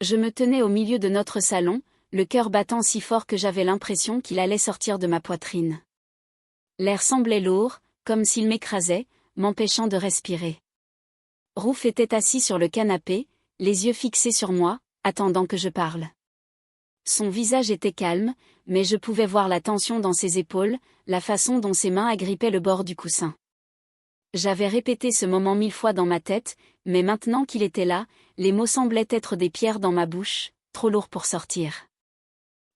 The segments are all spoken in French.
Je me tenais au milieu de notre salon, le cœur battant si fort que j'avais l'impression qu'il allait sortir de ma poitrine. L'air semblait lourd, comme s'il m'écrasait, m'empêchant de respirer. Rouf était assis sur le canapé, les yeux fixés sur moi, attendant que je parle. Son visage était calme, mais je pouvais voir la tension dans ses épaules, la façon dont ses mains agrippaient le bord du coussin. J'avais répété ce moment 1000 fois dans ma tête, mais maintenant qu'il était là, les mots semblaient être des pierres dans ma bouche, trop lourds pour sortir.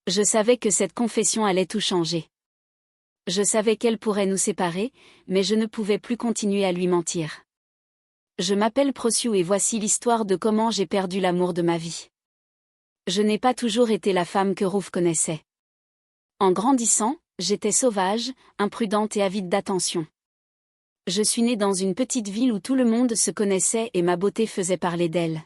Je savais que cette confession allait tout changer. Je savais qu'elle pourrait nous séparer, mais je ne pouvais plus continuer à lui mentir. Je m'appelle Prociou et voici l'histoire de comment j'ai perdu l'amour de ma vie. Je n'ai pas toujours été la femme que Rouf connaissait. En grandissant, j'étais sauvage, imprudente et avide d'attention. Je suis née dans une petite ville où tout le monde se connaissait et ma beauté faisait parler d'elle.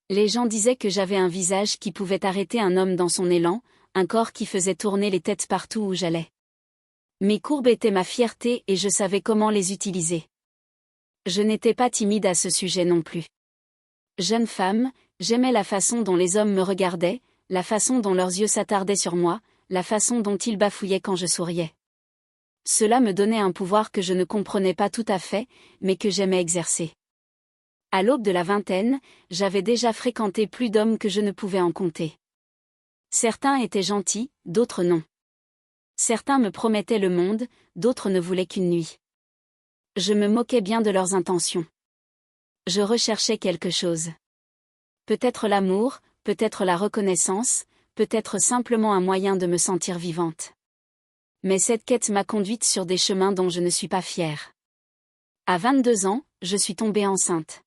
Les gens disaient que j'avais un visage qui pouvait arrêter un homme dans son élan, un corps qui faisait tourner les têtes partout où j'allais. Mes courbes étaient ma fierté et je savais comment les utiliser. Je n'étais pas timide à ce sujet non plus. Jeune femme, j'aimais la façon dont les hommes me regardaient, la façon dont leurs yeux s'attardaient sur moi, la façon dont ils bafouillaient quand je souriais. Cela me donnait un pouvoir que je ne comprenais pas tout à fait, mais que j'aimais exercer. À l'aube de la vingtaine, j'avais déjà fréquenté plus d'hommes que je ne pouvais en compter. Certains étaient gentils, d'autres non. Certains me promettaient le monde, d'autres ne voulaient qu'une nuit. Je me moquais bien de leurs intentions. Je recherchais quelque chose. Peut-être l'amour, peut-être la reconnaissance, peut-être simplement un moyen de me sentir vivante. Mais cette quête m'a conduite sur des chemins dont je ne suis pas fière. À 22 ans, je suis tombée enceinte.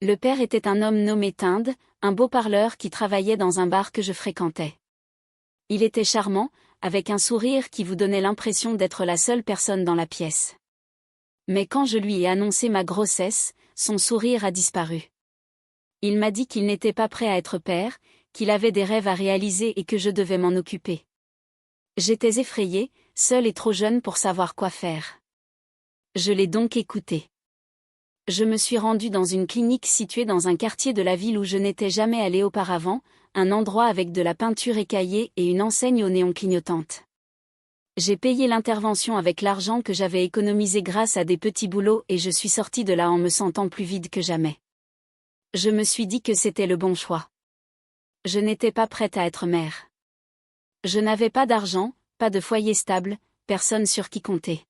Le père était un homme nommé Tinde, un beau parleur qui travaillait dans un bar que je fréquentais. Il était charmant, avec un sourire qui vous donnait l'impression d'être la seule personne dans la pièce. Mais quand je lui ai annoncé ma grossesse, son sourire a disparu. Il m'a dit qu'il n'était pas prêt à être père, qu'il avait des rêves à réaliser et que je devais m'en occuper. J'étais effrayée, seule et trop jeune pour savoir quoi faire. Je l'ai donc écouté. Je me suis rendue dans une clinique située dans un quartier de la ville où je n'étais jamais allée auparavant, un endroit avec de la peinture écaillée et une enseigne aux néons clignotantes. J'ai payé l'intervention avec l'argent que j'avais économisé grâce à des petits boulots et je suis sortie de là en me sentant plus vide que jamais. Je me suis dit que c'était le bon choix. Je n'étais pas prête à être mère. Je n'avais pas d'argent, pas de foyer stable, personne sur qui compter.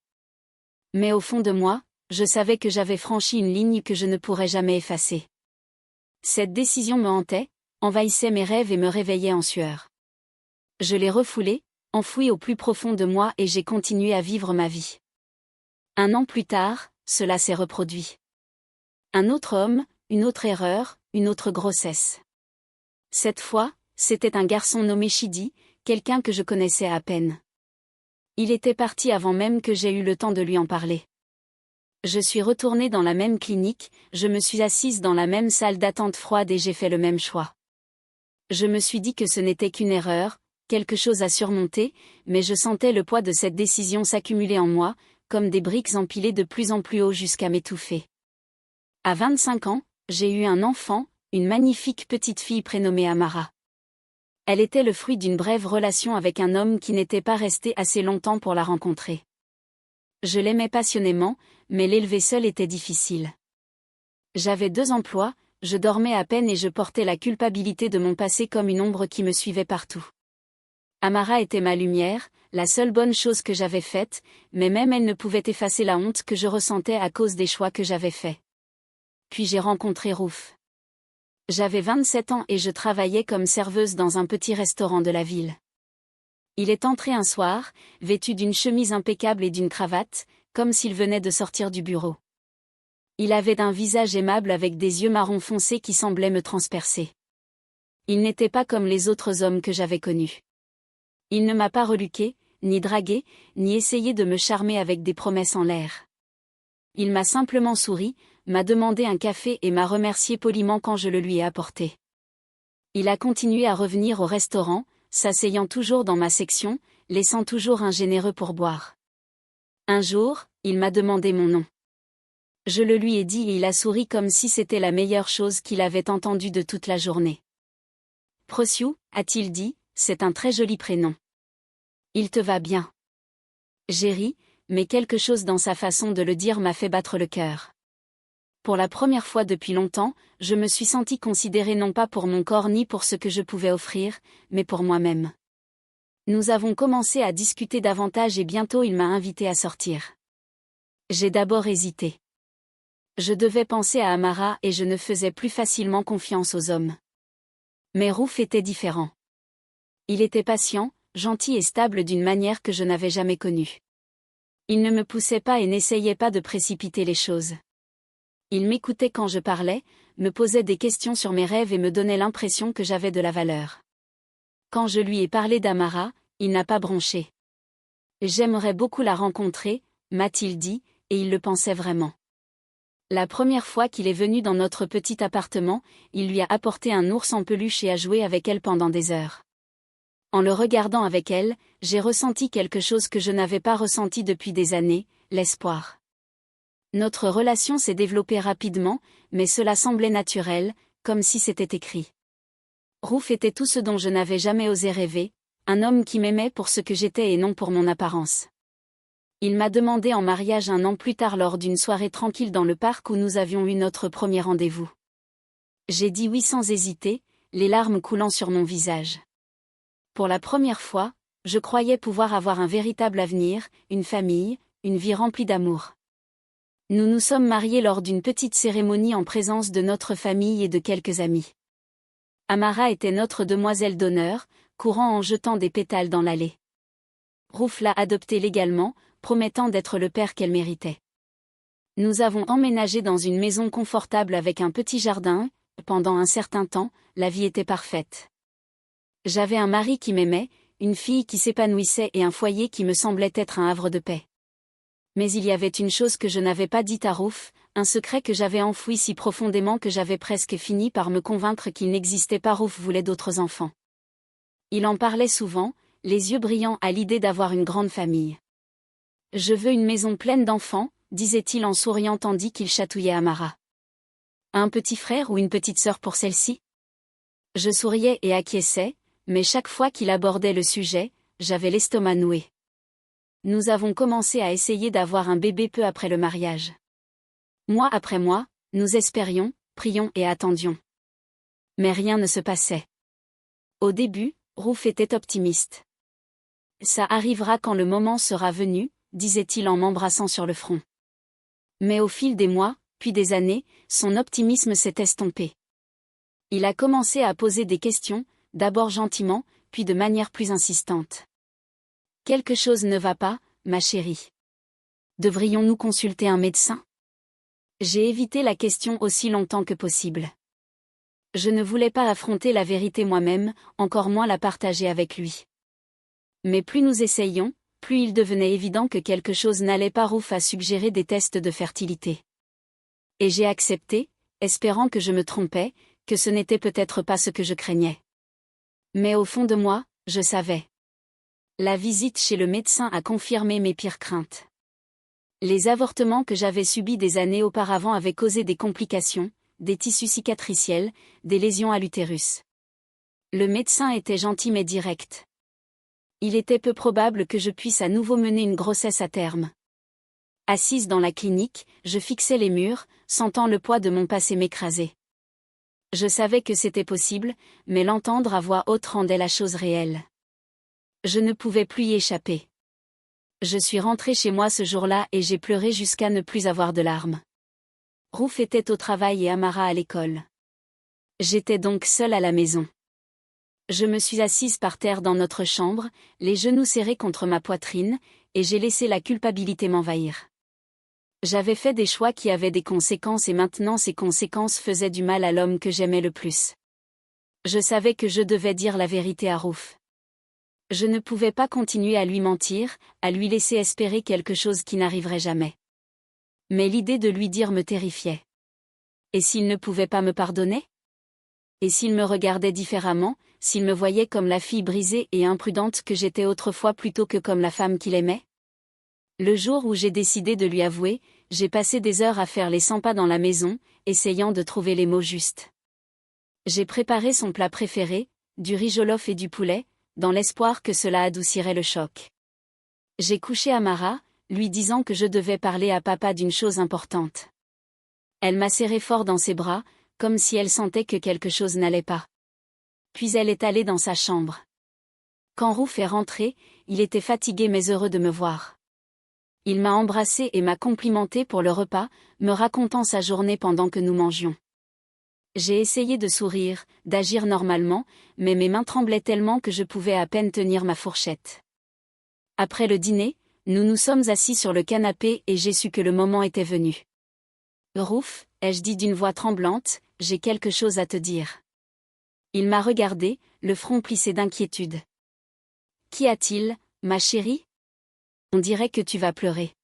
Mais au fond de moi, je savais que j'avais franchi une ligne que je ne pourrais jamais effacer. Cette décision me hantait, envahissait mes rêves et me réveillait en sueur. Je l'ai refoulée, enfouie au plus profond de moi et j'ai continué à vivre ma vie. 1 an plus tard, cela s'est reproduit. Un autre homme, une autre erreur, une autre grossesse. Cette fois, c'était un garçon nommé Chidi, quelqu'un que je connaissais à peine. Il était parti avant même que j'aie eu le temps de lui en parler. Je suis retournée dans la même clinique, je me suis assise dans la même salle d'attente froide et j'ai fait le même choix. Je me suis dit que ce n'était qu'une erreur, quelque chose à surmonter, mais je sentais le poids de cette décision s'accumuler en moi, comme des briques empilées de plus en plus haut jusqu'à m'étouffer. À 25 ans, j'ai eu un enfant, une magnifique petite fille prénommée Amara. Elle était le fruit d'une brève relation avec un homme qui n'était pas resté assez longtemps pour la rencontrer. Je l'aimais passionnément, mais l'élever seule était difficile. J'avais 2 emplois, je dormais à peine et je portais la culpabilité de mon passé comme une ombre qui me suivait partout. Amara était ma lumière, la seule bonne chose que j'avais faite, mais même elle ne pouvait effacer la honte que je ressentais à cause des choix que j'avais faits. Puis j'ai rencontré Rouf. J'avais 27 ans et je travaillais comme serveuse dans un petit restaurant de la ville. Il est entré un soir, vêtu d'une chemise impeccable et d'une cravate, comme s'il venait de sortir du bureau. Il avait un visage aimable avec des yeux marron foncé qui semblaient me transpercer. Il n'était pas comme les autres hommes que j'avais connus. Il ne m'a pas reluqué, ni dragué, ni essayé de me charmer avec des promesses en l'air. Il m'a simplement souri, m'a demandé un café et m'a remercié poliment quand je le lui ai apporté. Il a continué à revenir au restaurant, s'asseyant toujours dans ma section, laissant toujours un généreux pourboire. Un jour, il m'a demandé mon nom. Je le lui ai dit et il a souri comme si c'était la meilleure chose qu'il avait entendue de toute la journée. Prociou, a-t-il dit, c'est un très joli prénom. Il te va bien. J'ai ri, mais quelque chose dans sa façon de le dire m'a fait battre le cœur. Pour la première fois depuis longtemps, je me suis sentie considérée non pas pour mon corps ni pour ce que je pouvais offrir, mais pour moi-même. Nous avons commencé à discuter davantage et bientôt il m'a invité à sortir. J'ai d'abord hésité. Je devais penser à Amara et je ne faisais plus facilement confiance aux hommes. Mais Rouf était différent. Il était patient, gentil et stable d'une manière que je n'avais jamais connue. Il ne me poussait pas et n'essayait pas de précipiter les choses. Il m'écoutait quand je parlais, me posait des questions sur mes rêves et me donnait l'impression que j'avais de la valeur. Quand je lui ai parlé d'Amara, il n'a pas bronché. J'aimerais beaucoup la rencontrer, m'a-t-il dit, et il le pensait vraiment. La première fois qu'il est venu dans notre petit appartement, il lui a apporté un ours en peluche et a joué avec elle pendant des heures. En le regardant avec elle, j'ai ressenti quelque chose que je n'avais pas ressenti depuis des années, l'espoir. Notre relation s'est développée rapidement, mais cela semblait naturel, comme si c'était écrit. Rouf était tout ce dont je n'avais jamais osé rêver, un homme qui m'aimait pour ce que j'étais et non pour mon apparence. Il m'a demandé en mariage un an plus tard lors d'une soirée tranquille dans le parc où nous avions eu notre premier rendez-vous. J'ai dit oui sans hésiter, les larmes coulant sur mon visage. Pour la première fois, je croyais pouvoir avoir un véritable avenir, une famille, une vie remplie d'amour. Nous nous sommes mariés lors d'une petite cérémonie en présence de notre famille et de quelques amis. Amara était notre demoiselle d'honneur, courant en jetant des pétales dans l'allée. Rouf l'a adoptée légalement, promettant d'être le père qu'elle méritait. Nous avons emménagé dans une maison confortable avec un petit jardin. Pendant un certain temps, la vie était parfaite. J'avais un mari qui m'aimait, une fille qui s'épanouissait et un foyer qui me semblait être un havre de paix. Mais il y avait une chose que je n'avais pas dite à Rouf, un secret que j'avais enfoui si profondément que j'avais presque fini par me convaincre qu'il n'existait pas. Rouf voulait d'autres enfants. Il en parlait souvent, les yeux brillants à l'idée d'avoir une grande famille. « Je veux une maison pleine d'enfants », disait-il en souriant tandis qu'il chatouillait Amara. « Un petit frère ou une petite sœur pour celle-ci » Je souriais et acquiesçais, mais chaque fois qu'il abordait le sujet, j'avais l'estomac noué. Nous avons commencé à essayer d'avoir un bébé peu après le mariage. Mois après mois, nous espérions, prions et attendions. Mais rien ne se passait. Au début, Rouf était optimiste. « Ça arrivera quand le moment sera venu », disait-il en m'embrassant sur le front. Mais au fil des mois, puis des années, son optimisme s'est estompé. Il a commencé à poser des questions, d'abord gentiment, puis de manière plus insistante. « Quelque chose ne va pas, ma chérie. Devrions-nous consulter un médecin ?» J'ai évité la question aussi longtemps que possible. Je ne voulais pas affronter la vérité moi-même, encore moins la partager avec lui. Mais plus nous essayions, plus il devenait évident que quelque chose n'allait pas. Rouf a suggéré des tests de fertilité. Et j'ai accepté, espérant que je me trompais, que ce n'était peut-être pas ce que je craignais. Mais au fond de moi, je savais. La visite chez le médecin a confirmé mes pires craintes. Les avortements que j'avais subis des années auparavant avaient causé des complications, des tissus cicatriciels, des lésions à l'utérus. Le médecin était gentil mais direct. Il était peu probable que je puisse à nouveau mener une grossesse à terme. Assise dans la clinique, je fixais les murs, sentant le poids de mon passé m'écraser. Je savais que c'était possible, mais l'entendre à voix haute rendait la chose réelle. Je ne pouvais plus y échapper. Je suis rentrée chez moi ce jour-là et j'ai pleuré jusqu'à ne plus avoir de larmes. Rouf était au travail et Amara à l'école. J'étais donc seule à la maison. Je me suis assise par terre dans notre chambre, les genoux serrés contre ma poitrine, et j'ai laissé la culpabilité m'envahir. J'avais fait des choix qui avaient des conséquences et maintenant ces conséquences faisaient du mal à l'homme que j'aimais le plus. Je savais que je devais dire la vérité à Rouf. Je ne pouvais pas continuer à lui mentir, à lui laisser espérer quelque chose qui n'arriverait jamais. Mais l'idée de lui dire me terrifiait. Et s'il ne pouvait pas me pardonner ? Et s'il me regardait différemment, s'il me voyait comme la fille brisée et imprudente que j'étais autrefois plutôt que comme la femme qu'il aimait ? Le jour où j'ai décidé de lui avouer, j'ai passé des heures à faire les 100 pas dans la maison, essayant de trouver les mots justes. J'ai préparé son plat préféré, du riz jollof et du poulet, dans l'espoir que cela adoucirait le choc. J'ai couché Amara, lui disant que je devais parler à papa d'une chose importante. Elle m'a serré fort dans ses bras, comme si elle sentait que quelque chose n'allait pas. Puis elle est allée dans sa chambre. Quand Rouf est rentré, il était fatigué mais heureux de me voir. Il m'a embrassé et m'a complimenté pour le repas, me racontant sa journée pendant que nous mangions. J'ai essayé de sourire, d'agir normalement, mais mes mains tremblaient tellement que je pouvais à peine tenir ma fourchette. Après le dîner, nous nous sommes assis sur le canapé et j'ai su que le moment était venu. Rouf, ai-je dit d'une voix tremblante, j'ai quelque chose à te dire. Il m'a regardé, le front plissé d'inquiétude. Qu'y a-t-il, ma chérie? On dirait que tu vas pleurer.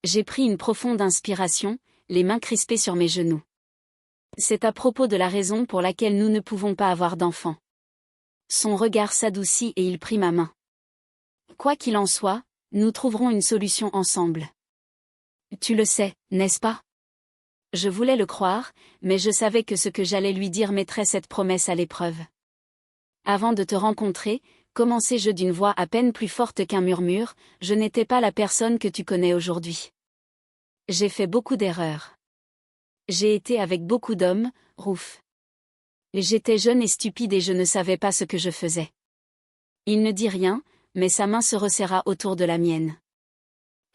J'ai pris une profonde inspiration, les mains crispées sur mes genoux. C'est à propos de la raison pour laquelle nous ne pouvons pas avoir d'enfants. Son regard s'adoucit et il prit ma main. Quoi qu'il en soit, nous trouverons une solution ensemble. Tu le sais, n'est-ce pas? Je voulais le croire, mais je savais que ce que j'allais lui dire mettrait cette promesse à l'épreuve. Avant de te rencontrer, commençai-je d'une voix à peine plus forte qu'un murmure, je n'étais pas la personne que tu connais aujourd'hui. J'ai fait beaucoup d'erreurs. J'ai été avec beaucoup d'hommes, Rouf. J'étais jeune et stupide et je ne savais pas ce que je faisais. Il ne dit rien, mais sa main se resserra autour de la mienne.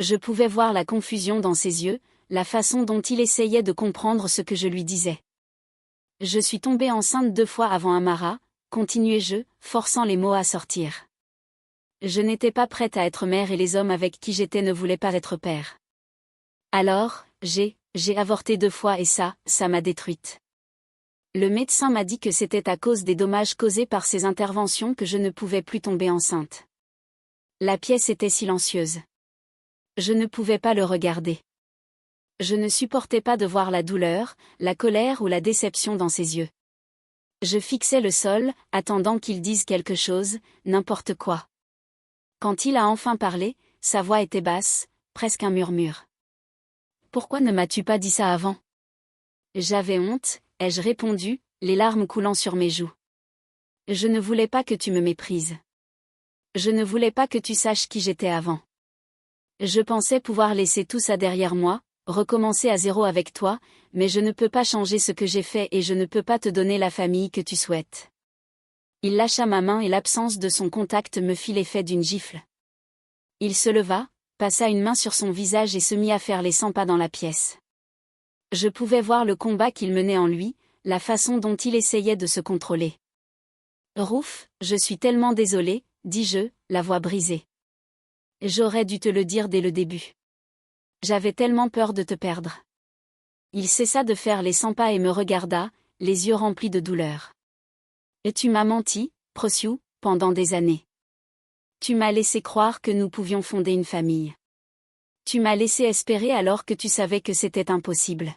Je pouvais voir la confusion dans ses yeux, la façon dont il essayait de comprendre ce que je lui disais. Je suis tombée enceinte 2 fois avant Amara, continuai-je, forçant les mots à sortir. Je n'étais pas prête à être mère et les hommes avec qui j'étais ne voulaient pas être père. Alors, j'ai avorté 2 fois et ça m'a détruite. Le médecin m'a dit que c'était à cause des dommages causés par ces interventions que je ne pouvais plus tomber enceinte. La pièce était silencieuse. Je ne pouvais pas le regarder. Je ne supportais pas de voir la douleur, la colère ou la déception dans ses yeux. Je fixais le sol, attendant qu'il dise quelque chose, n'importe quoi. Quand il a enfin parlé, sa voix était basse, presque un murmure. « Pourquoi ne m'as-tu pas dit ça avant ?» J'avais honte, ai-je répondu, les larmes coulant sur mes joues. Je ne voulais pas que tu me méprises. Je ne voulais pas que tu saches qui j'étais avant. Je pensais pouvoir laisser tout ça derrière moi, recommencer à zéro avec toi, mais je ne peux pas changer ce que j'ai fait et je ne peux pas te donner la famille que tu souhaites. Il lâcha ma main et l'absence de son contact me fit l'effet d'une gifle. Il se leva, passa une main sur son visage et se mit à faire les 100 pas dans la pièce. Je pouvais voir le combat qu'il menait en lui, la façon dont il essayait de se contrôler. « Rouf, je suis tellement désolée, dis-je, la voix brisée. J'aurais dû te le dire dès le début. J'avais tellement peur de te perdre. » Il cessa de faire les 100 pas et me regarda, les yeux remplis de douleur. « Et tu m'as menti, Prociou, pendant des années. Tu m'as laissé croire que nous pouvions fonder une famille. Tu m'as laissé espérer alors que tu savais que c'était impossible. »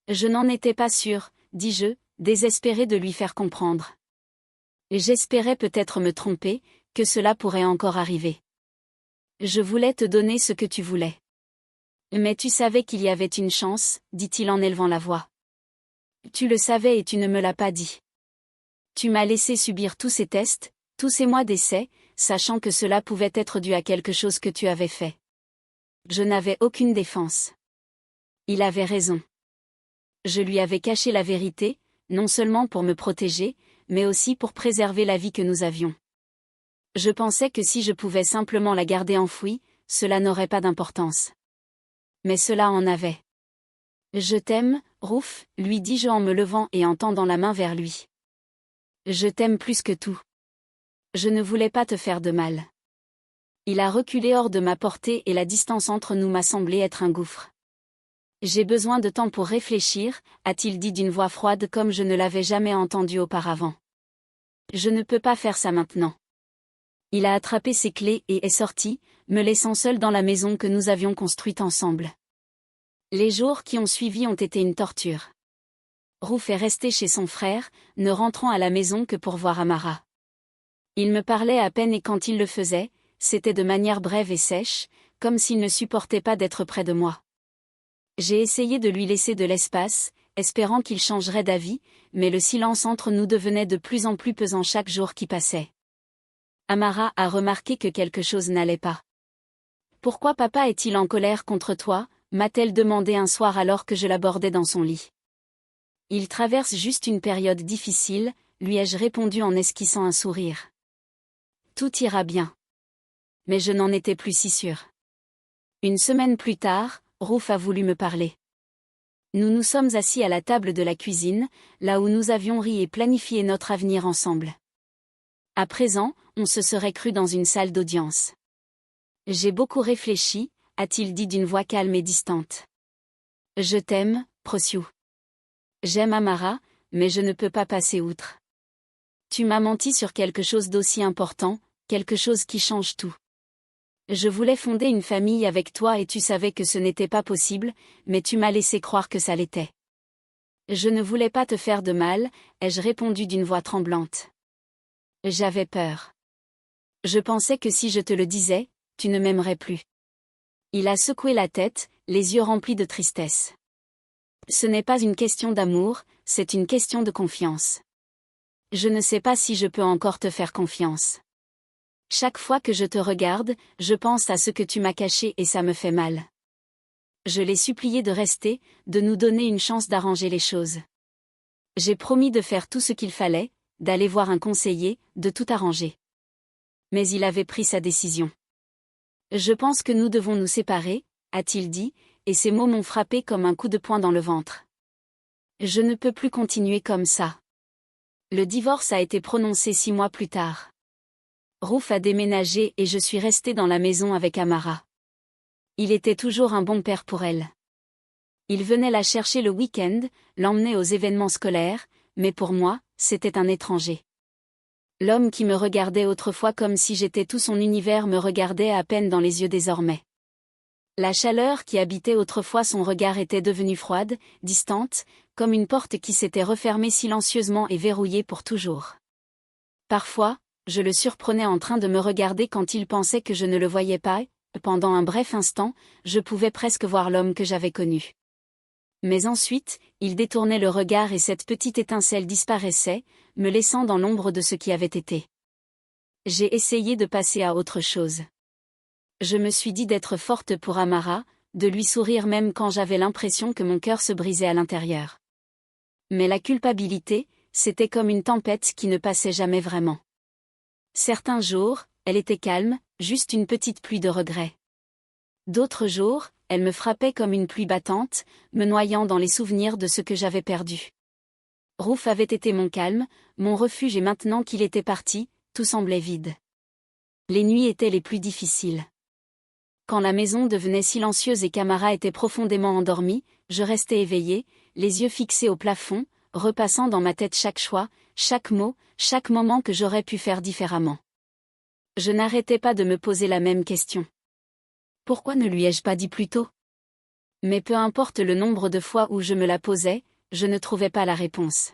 Je n'en étais pas sûre, dis-je, désespérée de lui faire comprendre. J'espérais peut-être me tromper, que cela pourrait encore arriver. Je voulais te donner ce que tu voulais. Mais tu savais qu'il y avait une chance, dit-il en élevant la voix. Tu le savais et tu ne me l'as pas dit. Tu m'as laissé subir tous ces tests, tous ces mois d'essai, sachant que cela pouvait être dû à quelque chose que tu avais fait. Je n'avais aucune défense. Il avait raison. Je lui avais caché la vérité, non seulement pour me protéger, mais aussi pour préserver la vie que nous avions. Je pensais que si je pouvais simplement la garder enfouie, cela n'aurait pas d'importance. Mais cela en avait. « Je t'aime, Rouf, lui dis-je en me levant et en tendant la main vers lui. Je t'aime plus que tout. Je ne voulais pas te faire de mal. » Il a reculé hors de ma portée et la distance entre nous m'a semblé être un gouffre. « J'ai besoin de temps pour réfléchir, a-t-il dit d'une voix froide comme je ne l'avais jamais entendu auparavant. Je ne peux pas faire ça maintenant. Il a attrapé ses clés et est sorti, me laissant seule dans la maison que nous avions construite ensemble. Les jours qui ont suivi ont été une torture. Rouf est resté chez son frère, ne rentrant à la maison que pour voir Amara. Il me parlait à peine et quand il le faisait, c'était de manière brève et sèche, comme s'il ne supportait pas d'être près de moi. J'ai essayé de lui laisser de l'espace, espérant qu'il changerait d'avis, mais le silence entre nous devenait de plus en plus pesant chaque jour qui passait. Amara a remarqué que quelque chose n'allait pas. « Pourquoi papa est-il en colère contre toi ?» m'a-t-elle demandé un soir alors que je l'abordais dans son lit. « Il traverse juste une période difficile », lui ai-je répondu en esquissant un sourire. « Tout ira bien. » Mais je n'en étais plus si sûre. Une semaine plus tard, Ruth a voulu me parler. Nous nous sommes assis à la table de la cuisine, là où nous avions ri et planifié notre avenir ensemble. À présent, on se serait cru dans une salle d'audience. J'ai beaucoup réfléchi, a-t-il dit d'une voix calme et distante. Je t'aime, Prosciu. J'aime Amara, mais je ne peux pas passer outre. Tu m'as menti sur quelque chose d'aussi important, quelque chose qui change tout. Je voulais fonder une famille avec toi et tu savais que ce n'était pas possible, mais tu m'as laissé croire que ça l'était. Je ne voulais pas te faire de mal, ai-je répondu d'une voix tremblante. J'avais peur. Je pensais que si je te le disais, tu ne m'aimerais plus. Il a secoué la tête, les yeux remplis de tristesse. Ce n'est pas une question d'amour, c'est une question de confiance. Je ne sais pas si je peux encore te faire confiance. Chaque fois que je te regarde, je pense à ce que tu m'as caché et ça me fait mal. Je l'ai supplié de rester, de nous donner une chance d'arranger les choses. J'ai promis de faire tout ce qu'il fallait, d'aller voir un conseiller, de tout arranger. Mais il avait pris sa décision. Je pense que nous devons nous séparer, a-t-il dit, et ces mots m'ont frappé comme un coup de poing dans le ventre. Je ne peux plus continuer comme ça. Le divorce a été prononcé 6 mois plus tard. Ruth a déménagé et je suis restée dans la maison avec Amara. Il était toujours un bon père pour elle. Il venait la chercher le week-end, l'emmenait aux événements scolaires, mais pour moi, c'était un étranger. L'homme qui me regardait autrefois comme si j'étais tout son univers me regardait à peine dans les yeux désormais. La chaleur qui habitait autrefois son regard était devenue froide, distante, comme une porte qui s'était refermée silencieusement et verrouillée pour toujours. Parfois, je le surprenais en train de me regarder quand il pensait que je ne le voyais pas, et, pendant un bref instant, je pouvais presque voir l'homme que j'avais connu. Mais ensuite, il détournait le regard et cette petite étincelle disparaissait, me laissant dans l'ombre de ce qui avait été. J'ai essayé de passer à autre chose. Je me suis dit d'être forte pour Amara, de lui sourire même quand j'avais l'impression que mon cœur se brisait à l'intérieur. Mais la culpabilité, c'était comme une tempête qui ne passait jamais vraiment. Certains jours, elle était calme, juste une petite pluie de regrets. D'autres jours, elle me frappait comme une pluie battante, me noyant dans les souvenirs de ce que j'avais perdu. Ruth avait été mon calme, mon refuge et maintenant qu'il était parti, tout semblait vide. Les nuits étaient les plus difficiles. Quand la maison devenait silencieuse et qu'Amara était profondément endormie, je restais éveillée, les yeux fixés au plafond, repassant dans ma tête chaque choix, chaque mot, chaque moment que j'aurais pu faire différemment. Je n'arrêtais pas de me poser la même question. Pourquoi ne lui ai-je pas dit plus tôt ? Mais peu importe le nombre de fois où je me la posais, je ne trouvais pas la réponse.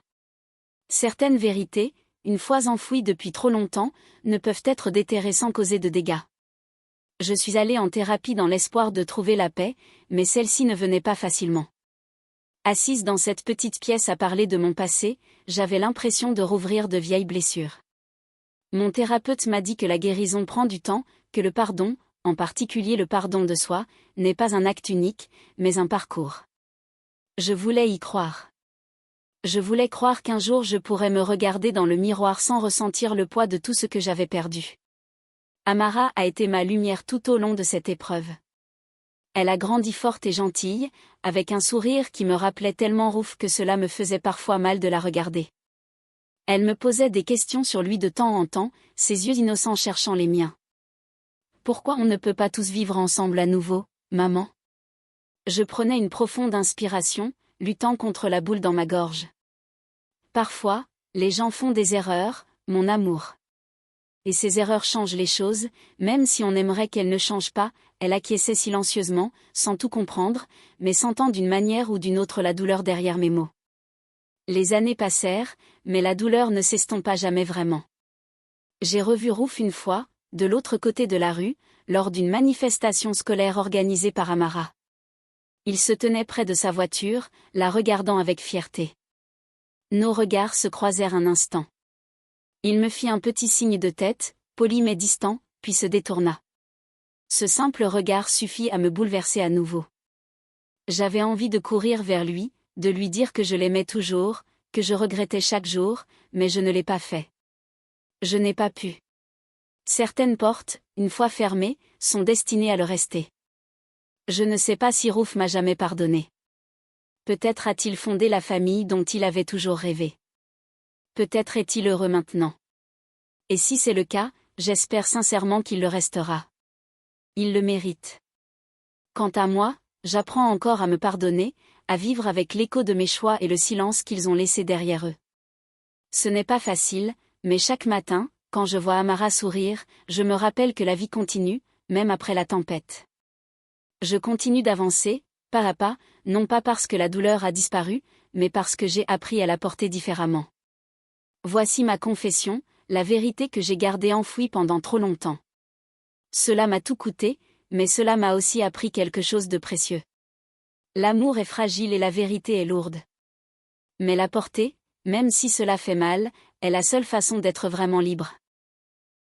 Certaines vérités, une fois enfouies depuis trop longtemps, ne peuvent être déterrées sans causer de dégâts. Je suis allée en thérapie dans l'espoir de trouver la paix, mais celle-ci ne venait pas facilement. Assise dans cette petite pièce à parler de mon passé, j'avais l'impression de rouvrir de vieilles blessures. Mon thérapeute m'a dit que la guérison prend du temps, que le pardon, en particulier le pardon de soi, n'est pas un acte unique, mais un parcours. Je voulais y croire. Je voulais croire qu'un jour je pourrais me regarder dans le miroir sans ressentir le poids de tout ce que j'avais perdu. Amara a été ma lumière tout au long de cette épreuve. Elle a grandi forte et gentille, avec un sourire qui me rappelait tellement Ruth que cela me faisait parfois mal de la regarder. Elle me posait des questions sur lui de temps en temps, ses yeux innocents cherchant les miens. Pourquoi on ne peut pas tous vivre ensemble à nouveau, maman ? Je prenais une profonde inspiration, luttant contre la boule dans ma gorge. Parfois, les gens font des erreurs, mon amour. Et ces erreurs changent les choses, même si on aimerait qu'elles ne changent pas, elle acquiesçait silencieusement, sans tout comprendre, mais sentant d'une manière ou d'une autre la douleur derrière mes mots. Les années passèrent, mais la douleur ne s'estompa jamais vraiment. J'ai revu Ruth une fois, de l'autre côté de la rue, lors d'une manifestation scolaire organisée par Amara. Il se tenait près de sa voiture, la regardant avec fierté. Nos regards se croisèrent un instant. Il me fit un petit signe de tête, poli mais distant, puis se détourna. Ce simple regard suffit à me bouleverser à nouveau. J'avais envie de courir vers lui, de lui dire que je l'aimais toujours, que je regrettais chaque jour, mais je ne l'ai pas fait. Je n'ai pas pu. Certaines portes, une fois fermées, sont destinées à le rester. Je ne sais pas si Rouf m'a jamais pardonné. Peut-être a-t-il fondé la famille dont il avait toujours rêvé. Peut-être est-il heureux maintenant. Et si c'est le cas, j'espère sincèrement qu'il le restera. Il le mérite. Quant à moi, j'apprends encore à me pardonner, à vivre avec l'écho de mes choix et le silence qu'ils ont laissé derrière eux. Ce n'est pas facile, mais chaque matin, quand je vois Amara sourire, je me rappelle que la vie continue, même après la tempête. Je continue d'avancer, pas à pas, non pas parce que la douleur a disparu, mais parce que j'ai appris à la porter différemment. Voici ma confession, la vérité que j'ai gardée enfouie pendant trop longtemps. Cela m'a tout coûté, mais cela m'a aussi appris quelque chose de précieux. L'amour est fragile et la vérité est lourde. Mais la porter, même si cela fait mal, est la seule façon d'être vraiment libre.